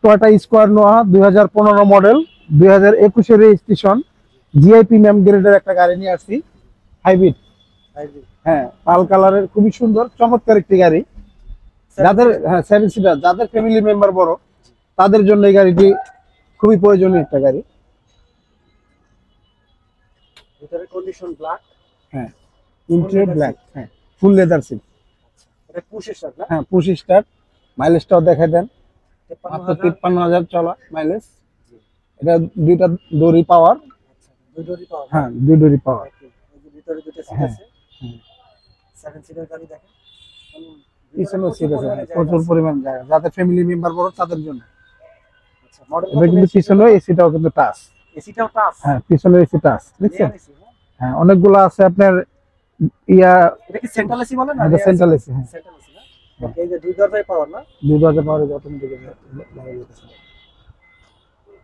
Toyota square নোয়া 2015 model, 2021 এর registration, GI premium গ্রেডের একটা গাড়ি নিয়ে আসছি, হাইব্রিড। হ্যাঁ, পাল কালারের, খুবই সুন্দর চমৎকার একটি গাড়ি। যাদের 7 সিটার, যাদের ফ্যামিলি মেম্বার বড়, তাদের জন্য এই গাড়িটি খুবই প্রয়োজনীয় একটা গাড়ি। ভিতরে কন্ডিশন ব্ল্যাক। হ্যাঁ, ইন্টেরিয়র ব্ল্যাক। হ্যাঁ, ফুল লেদার সিট। এটা পুশ স্টার্ট না? হ্যাঁ, পুশ স্টার্ট। মাইলেজটাও দেখাই দেন, মাত্র 53,000 চলা মাইলেজ। এটা দুইটা দড়ি পাওয়ার। আচ্ছা, দুই ডোরি পাওয়ার। হ্যাঁ, দুই দড়ি পাওয়ার। এই যে ভিতরে দুটো সিট আছে। 7 সিটার গাড়ি দেখেন। পিছনেও সিট আছে, প্রচুর পরিমাণ জায়গা। যাদের ফ্যামিলি মেম্বার বড়, তাদের জন্য। আচ্ছা, মডেল এটা কিন্তু পিছনে এসিটাও কিন্তু টাচ। এসিটাও টাচ। হ্যাঁ, পিছনে এসি টাচ, দেখছেন? হ্যাঁ, অনেকগুলো আছে আপনার। এটা কি সেন্ট্রাল এসি বলে না? এটা সেন্ট্রাল এসি। হ্যাঁ, সেন্ট্রাল এসি না? এই যে দুই দরজায় পাওয়ার না? দুই দরজা পাওয়ার, অটোমেটিক লাগাই দিতেছে।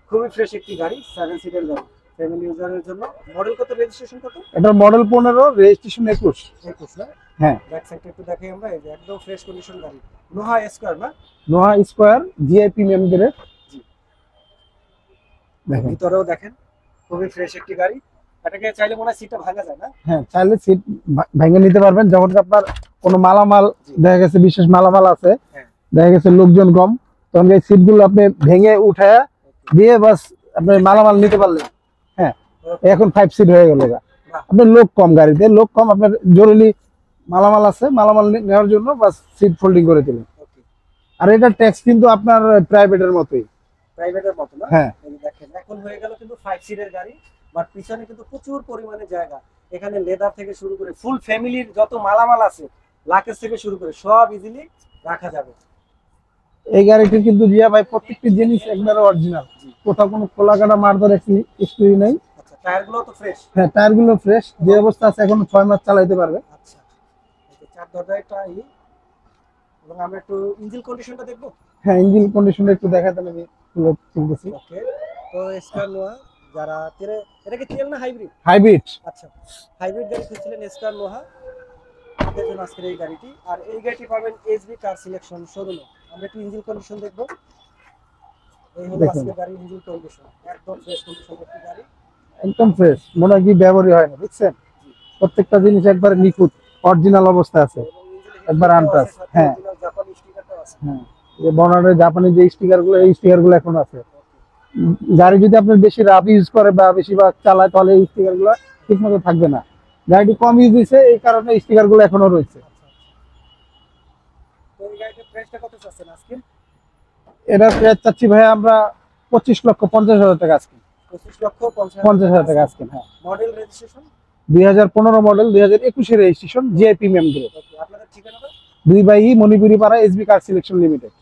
খুবই ফ্রেশ একটি গাড়ি, 7 সিটার গাড়ি, ফ্যামিলি ইউজারের জন্য। মডেল কত, রেজিস্ট্রেশন কত? এটা মডেল 15, রেজিস্ট্রেশন 21। 21 না? হ্যাঁ, ব্যাক সাইডটা একটু দেখাই আমরা। এই যে একদম ফ্রেশ কন্ডিশন গাড়ি, নোহা স্কয়ার না? Noha square, GI premium grade. জি, দেখেন, ভিতরেও দেখেন, খুবই ফ্রেশ একটি গাড়ি। এটাকে চাইলে মনে হয় সিটটা ভাঙা যায় না? হ্যাঁ, চাইলে সিট ভেঙে নিতে পারবেন। যখন আপনার কোনো মালামাল, দেখা গেছে বিশেষ মালামাল আছে, দেখা গেছে লোকজন কম, তখন এই সিটগুলো আপনি ভেঙে উঠায় দিয়ে বাস আপনি মালামাল নিতে পারলেন। হ্যাঁ, এখন 5 সিট হয়ে গেল। আপনার লোক কম, গাড়িতে লোক কম, আপনার জরুরি মালামাল আছে, মালামাল নেওয়ার জন্য বাস সিট ফোল্ডিং করে দিলেন। আর এটা ট্যাক্স কিন্তু আপনার প্রাইভেটের মতোই। প্রাইভেটের মতো না? হ্যাঁ, এই দেখেন, এখন হয়ে গেল কিন্তু 5 সিটের গাড়ি, বাট পিছনে কিন্তু প্রচুর পরিমাণে জায়গা। এখানে লেদার থেকে শুরু করে ফুল ফ্যামিলির যত মালামাল আছে, লাকেজ থেকে শুরু করে সব ইজিলি রাখা যাবে। এই গাড়িটির কিন্তু জিয়া ভাই প্রত্যেকটি জিনিস একবারে অরিজিনাল, কোথাও কোনো খোলাকাটা মারধর হিস্টরি নেই। আচ্ছা, টায়ারগুলো তো ফ্রেশ? হ্যাঁ, টায়ারগুলো ফ্রেশ, যে অবস্থা আছে এখনো 6 মাস চালাতে পারবে। আচ্ছা, এই যে চার দরজাটা এবং আমরা একটু ইঞ্জিন কন্ডিশনটা দেখবো। হ্যাঁ, ইঞ্জিন কন্ডিশনটা একটু দেখাতে আমি তুলতেছি। ওকে, তো স্কয়ার নোহা যারা এটা কি তেল না হাইব্রিড? হাইব্রিড। আচ্ছা, হাইব্রিড গাড়ি খুঁজছিলেন, স্কয়ার নোহা তাদের জন্য আজকের এই গাড়িটি। আর এই গাড়িটি পাবেন এসবি কার সিলেকশন শোরুমে। আমরা একটু ইঞ্জিন কন্ডিশন দেখবো। এই হলো আজকের গাড়ির ইঞ্জিন কন্ডিশন, একদম ফ্রেশ কন্ডিশন একটি গাড়ি, একদম ফ্রেশ, মনে হয় কি ব্যবহারই হয় না, বুঝছেন? প্রত্যেকটা জিনিস একবার নিখুঁত অরিজিনাল অবস্থা আছে, একবার আনটাচ। হ্যাঁ, জাপানি স্টিকারটাও আছে। হ্যাঁ, এই বর্ডারের জাপানি যে স্টিকারগুলো, এই স্টিকারগুলো এখন আছে। গাড়ি যদি আপনার বেশি রাফ ইউজ করে বা বেশিরভাগ চালায়, তাহলে এই স্টিকারগুলো ঠিকমতো থাকবে না। গাড়িটি কম ইউজ হয়েছে, এই কারণে স্টিকারগুলো এখনো রয়েছে। তো এই গাড়িটার প্রাইসটা কত চাচ্ছেন আজকে? এটা প্রাইস চাচ্ছি ভাই আমরা 25,50,000 টাকা আজকে। 25,50,000 টাকা আজকে। হ্যাঁ, মডেল রেজিস্ট্রেশন 2015 মডেল, 2021 এর রেজিস্ট্রেশন, জিআই প্রিমিয়াম গ্রেড। আপনাদের ঠিকানাটা? 2/E মণিপুরি পাড়া, এসবি কার সিলেকশন লিমিটেড।